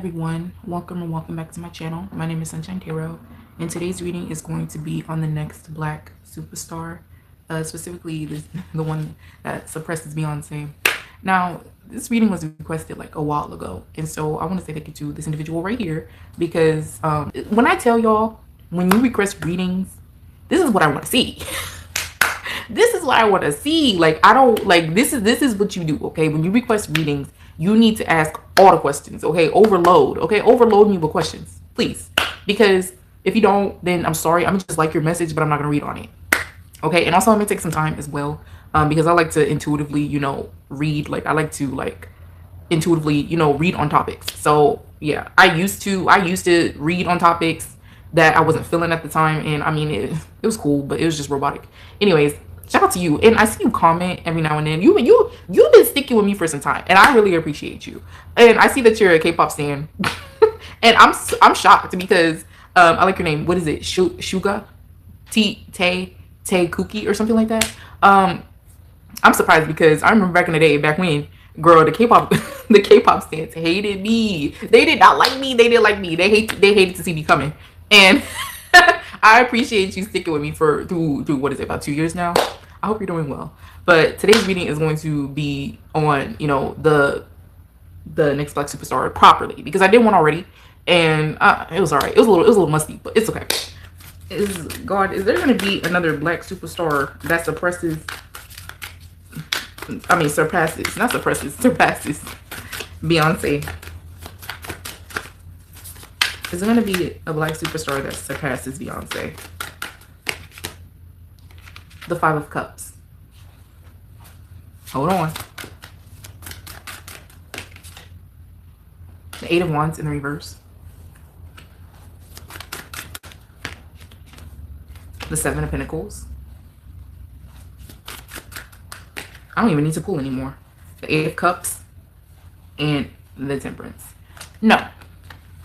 everyone, welcome and welcome back to my channel. My name is Sunshine Tarot, and today's reading is going to be on the next Black superstar, specifically the one that suppresses Beyonce. Now, this reading was requested like a while ago, and so I want to say thank you to this individual right here because when I tell y'all, when you request readings, this is what I want to see. This is what I want to see. Like, I don't like this is what you do, okay? When you request readings, you need to ask all the questions, okay? Overload, okay? Overload me with questions, please. Because if you don't, then I'm sorry. I'm just like your message, but I'm not gonna read on it, okay? And also, I'm gonna take some time as well, because I like to intuitively, read. Like, I like to intuitively, read on topics. So yeah, I used to read on topics that I wasn't feeling at the time, and I mean, it was cool, but it was just robotic. Anyways, shout out to you, and I see you comment every now and then. You've been sticking with me for some time, and I really appreciate you. And I see that you're a K-pop stan, and I'm shocked because I like your name. What is it? Shuga, 𝐃𝐈𝐒𝐂𝐋𝐀𝐈𝐌𝐿 or something like that. I'm surprised because I remember back in the day, back when, girl, the K-pop the K-pop stans hated me. They did not like me. They didn't like me. They hated to see me coming, and I appreciate you sticking with me through what is it, about 2 years now. I hope you're doing well. But today's reading is going to be on, the next Black superstar properly, because I did one already, and it was alright. It was a little musty, but it's okay. Is there going to be another Black superstar that surpasses Beyonce? Is there going to be a Black superstar that surpasses Beyonce? The Five of Cups. Hold on. The Eight of Wands in the reverse. The Seven of Pentacles. I don't even need to pull anymore. The Eight of Cups and the Temperance. No.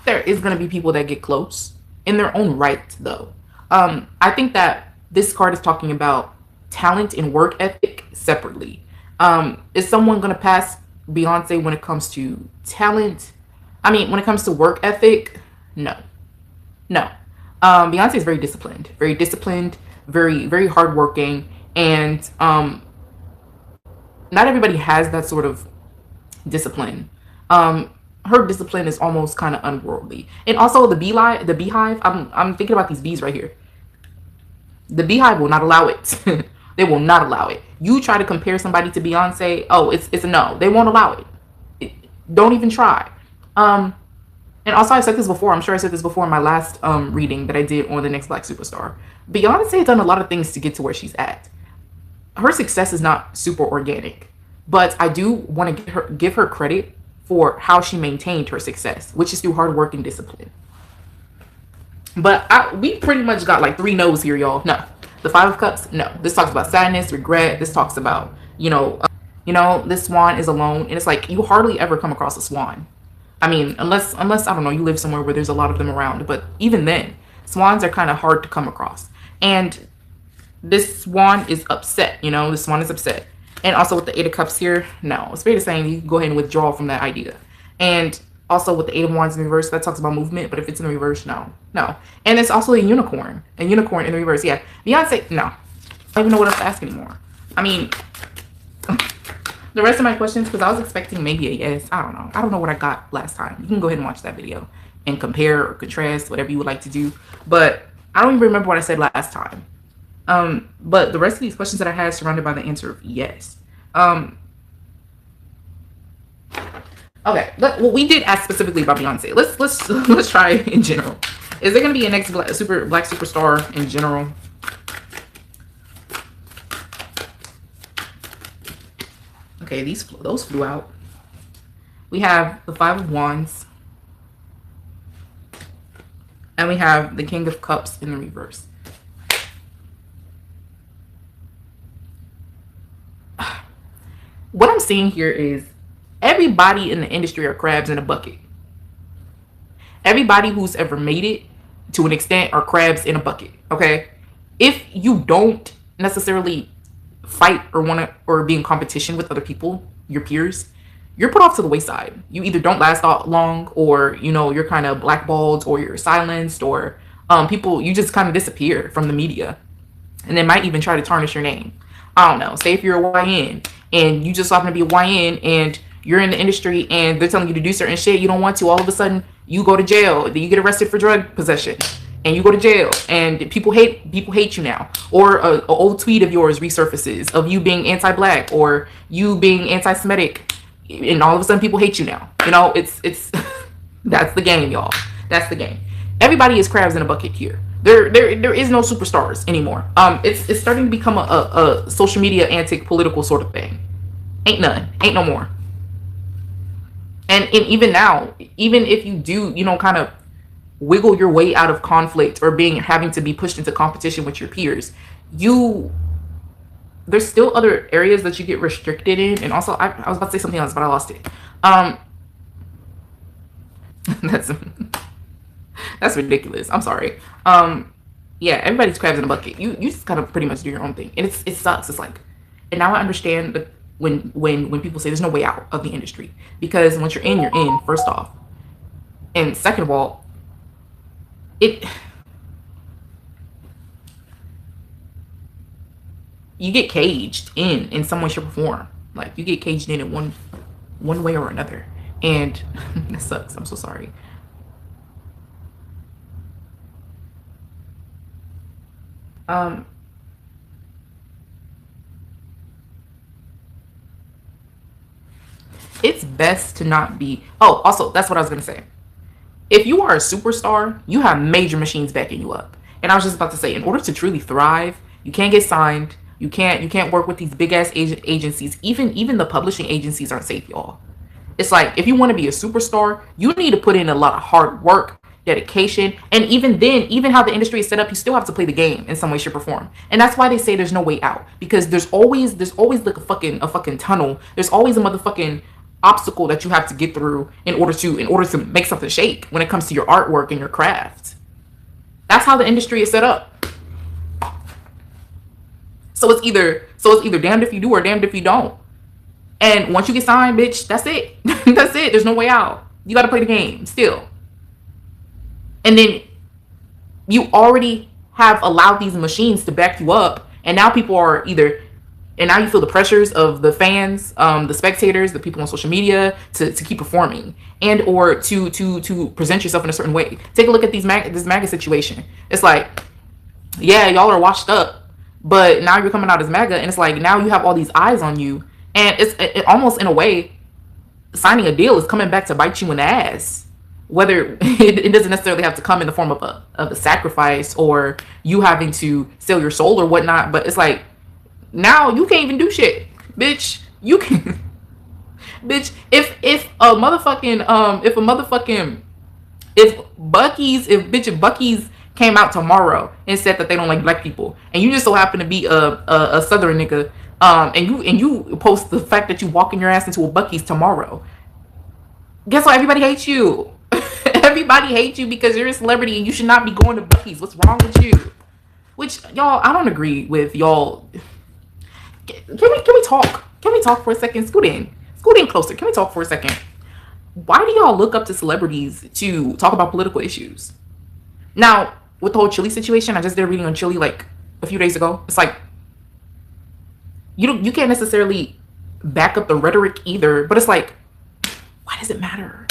There is going to be people that get close in their own right, though. I think that this card is talking about talent and work ethic separately. Is someone going to pass Beyonce when it comes to talent? I mean, when it comes to work ethic, no. Beyonce is very disciplined, very, very hardworking, and not everybody has that sort of discipline. Her discipline is almost kind of unworldly. And also the beehive, I'm thinking about these bees right here. The beehive will not allow it. They will not allow it. You try to compare somebody to Beyonce, oh, it's a no. They won't allow it. Don't even try. And also, I said this before. I'm sure I said this before in my last reading that I did on the next Black superstar. Beyonce has done a lot of things to get to where she's at. Her success is not super organic, but I do want to give her credit for how she maintained her success, which is through hard work and discipline. But we pretty much got like 3 no's here, y'all. No. The Five of Cups, no. This talks about sadness, regret. This talks about, this swan is alone. And it's like, you hardly ever come across a swan. I mean, unless I don't know, you live somewhere where there's a lot of them around. But even then, swans are kind of hard to come across. And this swan is upset, this swan is upset. And also with the Eight of Cups here, no. It's fair to say you can go ahead and withdraw from that idea. And also with the Eight of Wands in the reverse, that talks about movement. But if it's in the reverse, no. And it's also a unicorn. A unicorn in the reverse, yeah. Beyonce, no. I don't even know what else to ask anymore. I mean, the rest of my questions, because I was expecting maybe a yes. I don't know. I don't know what I got last time. You can go ahead and watch that video and compare or contrast, whatever you would like to do. But I don't even remember what I said last time. But the rest of these questions that I had surrounded by the answer of yes. Okay, well, we did ask specifically about Beyonce. Let's try in general. Is there going to be a next Black superstar in general? Okay, those flew out. We have the Five of Wands, and we have the King of Cups in the reverse. What I'm seeing here is everybody in the industry are crabs in a bucket. Everybody who's ever made it to an extent are crabs in a bucket, okay? If you don't necessarily fight or want to or be in competition with other people, your peers, you're put off to the wayside. You either don't last long, or you're kind of blackballed, or you're silenced, or people, you just kind of disappear from the media, and they might even try to tarnish your name. I don't know. Say if you're a YN and you just happen to be a YN and you're in the industry and they're telling you to do certain shit you don't want to, all of a sudden you go to jail, then you get arrested for drug possession and you go to jail, and people hate you now. Or a old tweet of yours resurfaces of you being anti-black or you being anti-Semitic, and all of a sudden people hate you now. It's that's the game, y'all. That's the game. Everybody is crabs in a bucket here. There is no superstars anymore. It's starting to become a social media antic political sort of thing. Ain't no more. And even now, even if you do, kind of wiggle your way out of conflict or having to be pushed into competition with your peers, there's still other areas that you get restricted in. And also, I was about to say something else, but I lost it. That's ridiculous. I'm sorry. Yeah, everybody's crabs in a bucket. You just kind of pretty much do your own thing, and it sucks. It's like, and now I understand that when people say there's no way out of the industry, because once you're in, first off, and second of all, you get caged in some way, shape, or form. Like, you get caged in one way or another, and that sucks. I'm so sorry. It's best to not be. Oh, also, that's what I was gonna say. If you are a superstar, you have major machines backing you up. And I was just about to say, in order to truly thrive, you can't get signed. You can't work with these big ass agencies. Even the publishing agencies aren't safe, y'all. It's like, if you want to be a superstar, you need to put in a lot of hard work, dedication, and even then, even how the industry is set up, you still have to play the game in some way, shape, or form. And that's why they say there's no way out, because there's always like a fucking tunnel. There's always a motherfucking obstacle that you have to get through in order to make something shake when it comes to your artwork and your craft. That's how the industry is set up. So it's either damned if you do or damned if you don't. And once you get signed, bitch, that's it. That's it. There's no way out. You got to play the game still. And then you already have allowed these machines to back you up, and now people are and now you feel the pressures of the fans, the spectators, the people on social media to keep performing and or to present yourself in a certain way. Take a look at this MAGA situation. It's like, yeah, y'all are washed up, but now you're coming out as MAGA, and it's like, now you have all these eyes on you, and it almost, in a way, signing a deal is coming back to bite you in the ass. Whether it doesn't necessarily have to come in the form of a sacrifice or you having to sell your soul or whatnot, but it's like, now you can't even do shit, bitch. You can, bitch. If Bucky's came out tomorrow and said that they don't like black people, and you just so happen to be a southern nigga, and you post the fact that you walking your ass into a Bucky's tomorrow, guess what? Everybody hates you. Everybody hates you because you're a celebrity and you should not be going to Bucky's. What's wrong with you? Which, y'all, I don't agree with y'all. Can we talk? Can we talk for a second? Scoot in closer. Can we talk for a second? Why do y'all look up to celebrities to talk about political issues? Now, with the whole Chile situation, I just did a reading on Chile like a few days ago. It's like, you can't necessarily back up the rhetoric either, but it's like, why does it matter?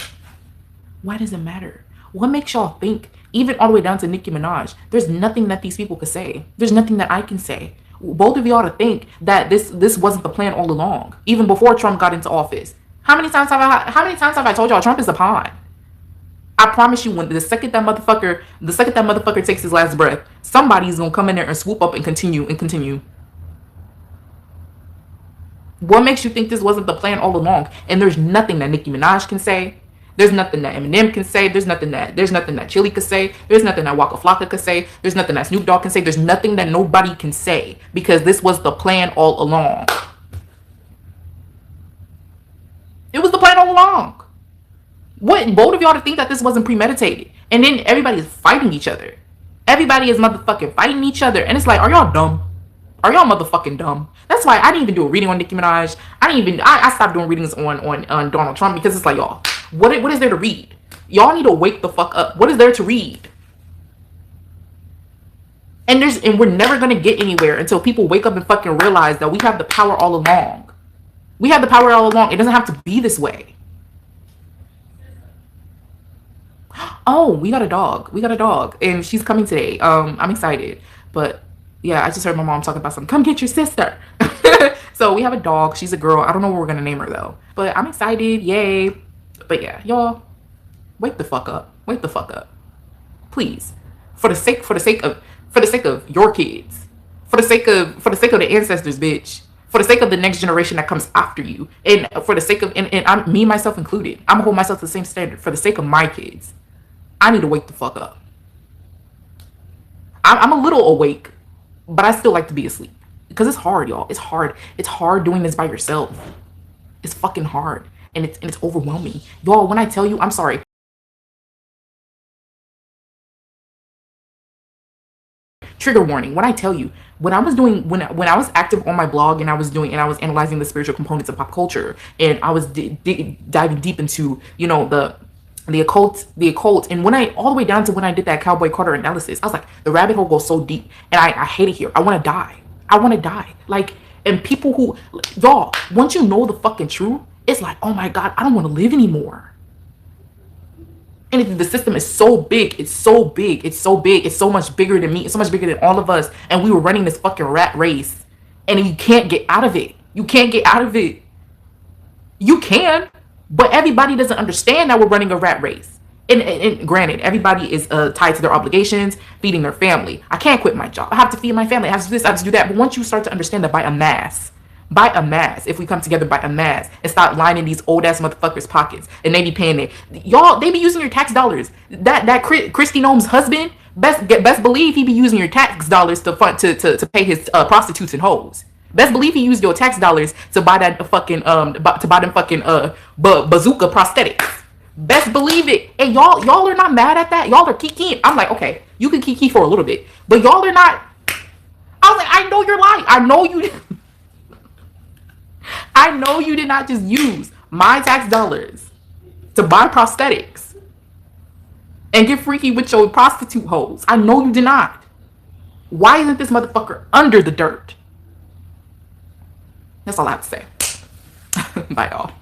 Why does it matter? What makes y'all think, even all the way down to Nicki Minaj, there's nothing that these people could say? There's nothing that I can say. Both of y'all to think that this wasn't the plan all along, even before Trump got into office. How many times have I told y'all Trump is a pawn? I promise you, when the second that motherfucker takes his last breath, somebody's gonna come in there and swoop up and continue. What makes you think this wasn't the plan all along? And there's nothing that Nicki Minaj can say. There's nothing that Eminem can say. There's nothing that Chili could say. There's nothing that Waka Flocka could say. There's nothing that Snoop Dogg can say. There's nothing that nobody can say, because this was the plan all along. It was the plan all along. What bold of y'all to think that this wasn't premeditated? And then everybody is fighting each other. Everybody is motherfucking fighting each other. And it's like, are y'all dumb? Are y'all motherfucking dumb? That's why I didn't even do a reading on Nicki Minaj. I stopped doing readings on Donald Trump, because it's like, y'all, what is there to read? Y'all need to wake the fuck up. What is there to read? And we're never gonna get anywhere until people wake up and fucking realize that we have the power all along. We have the power all along. It doesn't have to be this way. Oh, we got a dog. We got a dog, and she's coming today. I'm excited, but yeah, I just heard my mom talking about something. Come get your sister. So we have a dog. She's a girl. I don't know what we're gonna name her though, but I'm excited. Yay! But yeah, y'all, wake the fuck up. Wake the fuck up, please, for the sake of your kids, for the sake of the ancestors, bitch, for the sake of the next generation that comes after you, and for the sake of and I'm me myself included. I'm gonna hold myself to the same standard. For the sake of my kids, I need to wake the fuck up. I'm a little awake, but I still like to be asleep, because it's hard, y'all. It's hard. It's hard doing this by yourself. It's fucking hard, and it's overwhelming, y'all. When I tell you, I'm sorry. Trigger warning. When I tell you, when I was active on my blog, and I was analyzing the spiritual components of pop culture, and I was diving deep into, you know, the occult, and when I all the way down to when I did that Cowboy Carter analysis, I was like, the rabbit hole goes so deep, and I hate it here. I want to die. I want to die. Like, and people who, y'all, once you know the fucking truth, it's like, oh my god, I don't want to live anymore. And the system is so big. It's so big. It's so big. It's so much bigger than me. It's so much bigger than all of us. And we were running this fucking rat race. And you can't get out of it. You can't get out of it. You can. But everybody doesn't understand that we're running a rat race. And granted, everybody is tied to their obligations, feeding their family. I can't quit my job. I have to feed my family. I have to do this. I have to do that. But once you start to understand that by a mass, if we come together by a mass and start lining these old ass motherfuckers' pockets, and they be paying it, y'all, they be using your tax dollars. That Christy Nome's husband, best believe he be using your tax dollars to pay his prostitutes and hoes. Best believe he used your tax dollars to buy that fucking bazooka prosthetics. Best believe it. And y'all are not mad at that. Y'all are kiki. I'm like, okay, you can kiki for a little bit, but y'all are not. I was like, I know you're lying. I know you. I know you did not just use my tax dollars to buy prosthetics and get freaky with your prostitute hoes. I know you did not. Why isn't this motherfucker under the dirt? That's all I have to say. Bye, y'all.